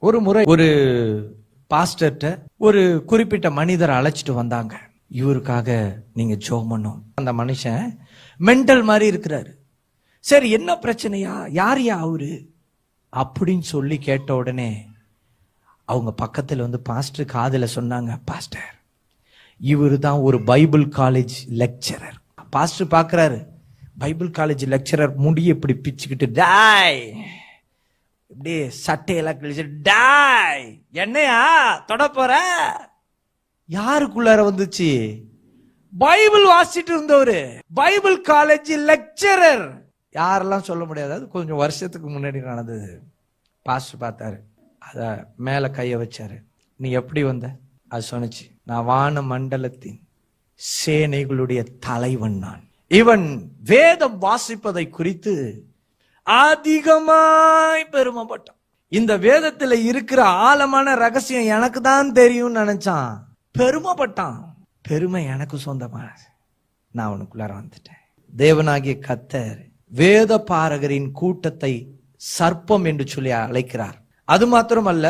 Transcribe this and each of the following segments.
ஒரு முறை ஒரு பாஸ்டர்ட்ட ஒரு குறிப்பிட்ட மனிதரை அழைச்சிட்டு வந்தாங்க. இவருக்காக நீங்க ஜெபம் பண்ணணும். அந்த மனுஷன் மென்டல் மாதிரி இருக்கிறாரு. சரி, என்ன பிரச்சனையா, யாரையா அவரு அப்படின்னு சொல்லி கேட்ட உடனே அவங்க பக்கத்துல வந்து பாஸ்டர் காதுல சொன்னாங்க, பாஸ்டர் இவரு தான் ஒரு பைபிள் காலேஜ் லெக்சரர். பாஸ்டர் பாக்குறாரு, பைபிள் காலேஜ் லெக்சரர் முடிய இப்படி பிச்சுக்கிட்டு, டாய் இப்படி சட்டையெல்லாம் கிழிச்சு, டாய் என்னையா தொட போற? யாருக்குள்ளார வந்துச்சு? பைபிள் வாசிட்டு இருந்தவரு, பைபிள் காலேஜ் லெக்சரர். யாரெல்லாம் சொல்ல முடியாது, அது கொஞ்சம் வருஷத்துக்கு முன்னாடி நடந்தது. பாஸ்டர் பார்த்தாரு, அத மேல கைய வச்சாரு. நீ எப்படி வந்த? அது சொன்னிச்சு, நான் வான மண்டலத்தின் சேனைகளுடைய தலைவன் நான். இவன் வேதம் வாசிப்பதை குறித்து அதிகமாய் பெருமைப்பட்டான். இந்த வேதத்துல இருக்கிற ஆழமான ரகசியம் எனக்கு தான் தெரியும் நினைச்சான், பெருமைப்பட்டான். பெருமை எனக்கு சொந்தமானது, நான் அவனுக்குள்ளார வந்துட்டேன். தேவனாகிய கர்த்தர் வேத பாரகரின் கூட்டத்தை சர்ப்பம் என்று சொல்லி அழைக்கிறார். அது மாத்திரமல்ல,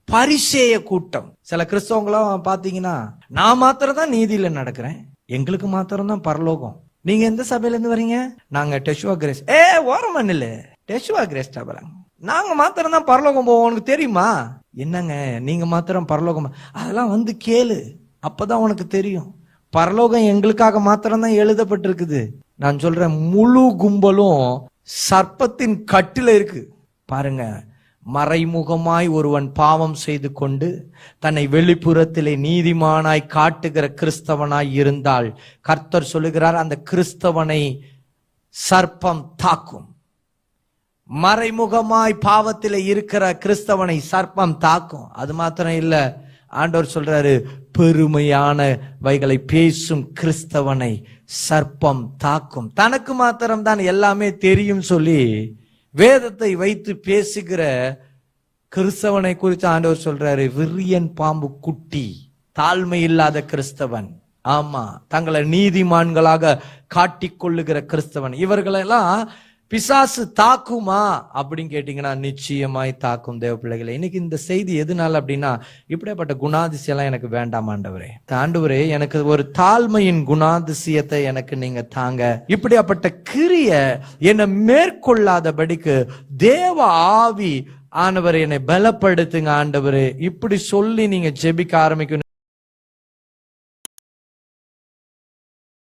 பரிசேய கூட்டம். சில கிறிஸ்தவங்களாம் பாத்தீங்கன்னா, நான் மாத்திரம் தான் நீதியில நடக்கிறேன், எங்களுக்கு மாத்திரம் தான் பரலோகம். நீங்க எந்த சபையில இருந்து வரீங்க? நாங்க டெஷுவா கிரேஸ். ஓரமன் இல்ல, டெஷுவா கிரேஸ் டபராங்க. நாங்க மாத்திரம் தான் பரலோகம் போவோம், உனக்கு தெரியுமா? என்னங்க நீங்க மாத்திரம் பரலோகம்? அதெல்லாம் வந்து கேளு, அப்பதான் உனக்கு தெரியும். பரலோகம் எங்களுக்காக மாத்திரம் தான் எழுதப்பட்டிருக்குது. நான் சொல்றேன், முழு கும்பலும் சர்ப்பத்தின் கட்டில இருக்கு. பாருங்க, மறைமுகமாய் ஒருவன் பாவம் செய்து கொண்டு தன்னை வெளிப்புறத்திலே நீதிமானாய் காட்டுகிற கிறிஸ்தவனாய் இருந்தால், கர்த்தர் சொல்லுகிறார், அந்த கிறிஸ்தவனை சர்ப்பம் தாக்கும். மறைமுகமாய் பாவத்திலே இருக்கிற கிறிஸ்தவனை சர்ப்பம் தாக்கும். அது மாத்திரம் இல்ல, ஆண்டவர் சொல்றாரு, பெருமையான வைகளை பேசும் கிறிஸ்தவனை சர்ப்பம் தாக்கும். தனக்கு மாத்திரம் தான் எல்லாமே தெரியும் சொல்லி வேதத்தை வைத்து பேசுகிற கிறிஸ்தவனை குறித்து ஆண்டவர் சொல்றாரு, விரியன் பாம்பு குட்டி, தாழ்மை இல்லாத கிறிஸ்தவன். ஆமா, தங்களை நீதிமான்களாக காட்டிக்கொள்ளுகிற கிறிஸ்தவன். இவர்களெல்லாம் பிசாசு தாக்குமா அப்படின்னு கேட்டீங்கன்னா, நிச்சயமாய் தாக்கும். தேவ பிள்ளைகளை, இன்னைக்கு இந்த செய்தி எதனால அப்படின்னா, இப்படிப்பட்ட குணாதிசயம்லாம் எனக்கு வேண்டாம் ஆண்டவரே. ஆண்டவரே, எனக்கு ஒரு தாழ்மையின் குணாதிசயத்தை எனக்கு நீங்க தாங்க. இப்படியாப்பட்ட கிரிய என்னை மேற்கொள்ளாதபடிக்கு தேவ ஆவி ஆண்டவரே என்னை பலப்படுத்துங்க ஆண்டவரே. இப்படி சொல்லி நீங்க ஜெபிக்க ஆரம்பிக்கணும்.